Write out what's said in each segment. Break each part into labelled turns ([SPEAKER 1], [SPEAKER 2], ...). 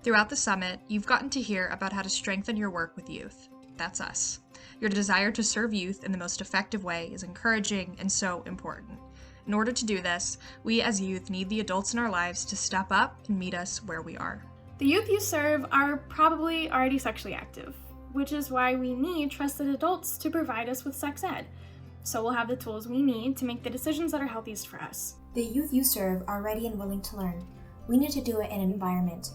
[SPEAKER 1] Throughout the summit, you've gotten to hear about how to strengthen your work with youth. That's us. Your desire to serve youth in the most effective way is encouraging and so important. In order to do this, we as youth need the adults in our lives to step up and meet us where we are.
[SPEAKER 2] The youth you serve are probably already sexually active, which is why we need trusted adults to provide us with sex ed. So we'll have the tools we need to make the decisions that are healthiest for us.
[SPEAKER 3] The youth you serve are ready and willing to learn. We need to do it in an environment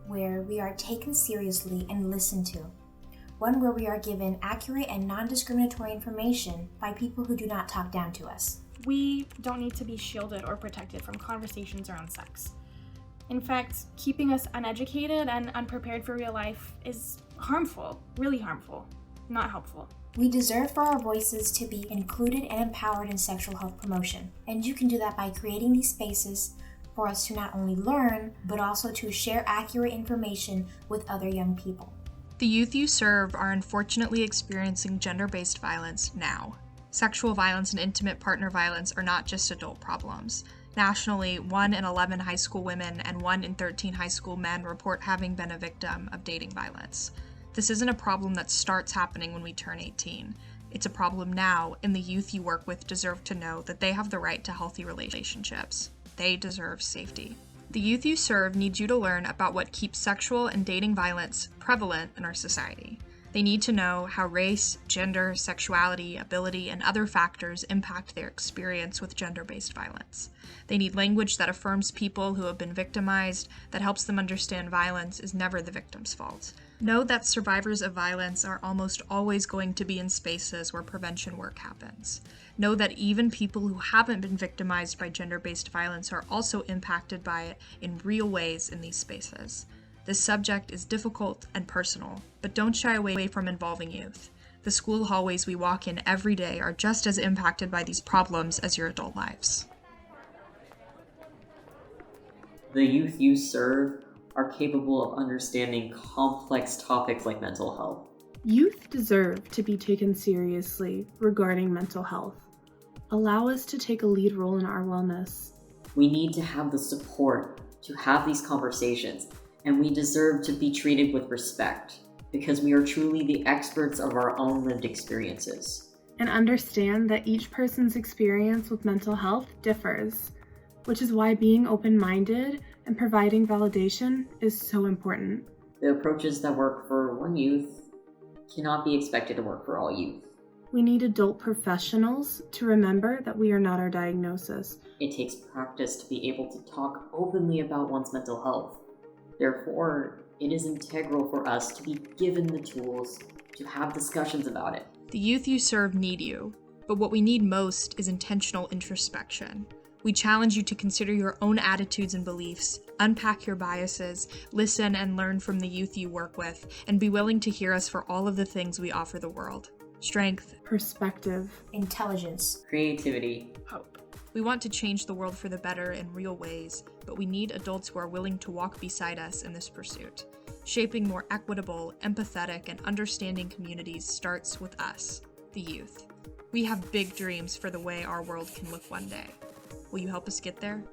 [SPEAKER 3] where we are taken seriously and listened to. One where we are given accurate and non-discriminatory information by people who do not talk down to us.
[SPEAKER 2] We don't need to be shielded or protected from conversations around sex. In fact, keeping us uneducated and unprepared for real life is harmful, really harmful, not helpful.
[SPEAKER 3] We deserve for our voices to be included and empowered in sexual health promotion. And you can do that by creating these spaces for us to not only learn, but also to share accurate information with other young people.
[SPEAKER 1] The youth you serve are unfortunately experiencing gender-based violence now. Sexual violence and intimate partner violence are not just adult problems. Nationally, 1 in 11 high school women and 1 in 13 high school men report having been a victim of dating violence. This isn't a problem that starts happening when we turn 18. It's a problem now, and the youth you work with deserve to know that they have the right to healthy relationships. They deserve safety. The youth you serve needs you to learn about what keeps sexual and dating violence prevalent in our society. They need to know how race, gender, sexuality, ability, and other factors impact their experience with gender-based violence. They need language that affirms people who have been victimized, that helps them understand violence is never the victim's fault. Know that survivors of violence are almost always going to be in spaces where prevention work happens. Know that even people who haven't been victimized by gender-based violence are also impacted by it in real ways in these spaces. This subject is difficult and personal, but don't shy away from involving youth. The school hallways we walk in every day are just as impacted by these problems as your adult lives.
[SPEAKER 4] The youth you serve are capable of understanding complex topics like mental health.
[SPEAKER 5] Youth deserve to be taken seriously regarding mental health. Allow us to take a lead role in our wellness.
[SPEAKER 4] We need to have the support to have these conversations, and we deserve to be treated with respect because we are truly the experts of our own lived experiences.
[SPEAKER 5] And understand that each person's experience with mental health differs, which is why being open-minded and providing validation is so important.
[SPEAKER 4] The approaches that work for one youth cannot be expected to work for all youth.
[SPEAKER 5] We need adult professionals to remember that we are not our diagnosis.
[SPEAKER 4] It takes practice to be able to talk openly about one's mental health. Therefore, it is integral for us to be given the tools to have discussions about it.
[SPEAKER 1] The youth you serve need you, but what we need most is intentional introspection. We challenge you to consider your own attitudes and beliefs, unpack your biases, listen and learn from the youth you work with, and be willing to hear us for all of the things we offer the world. Strength,
[SPEAKER 5] Perspective,
[SPEAKER 3] Intelligence,
[SPEAKER 4] Creativity,
[SPEAKER 2] Hope.
[SPEAKER 1] We want to change the world for the better in real ways, but we need adults who are willing to walk beside us in this pursuit. Shaping more equitable, empathetic, and understanding communities starts with us, the youth. We have big dreams for the way our world can look one day. Will you help us get there?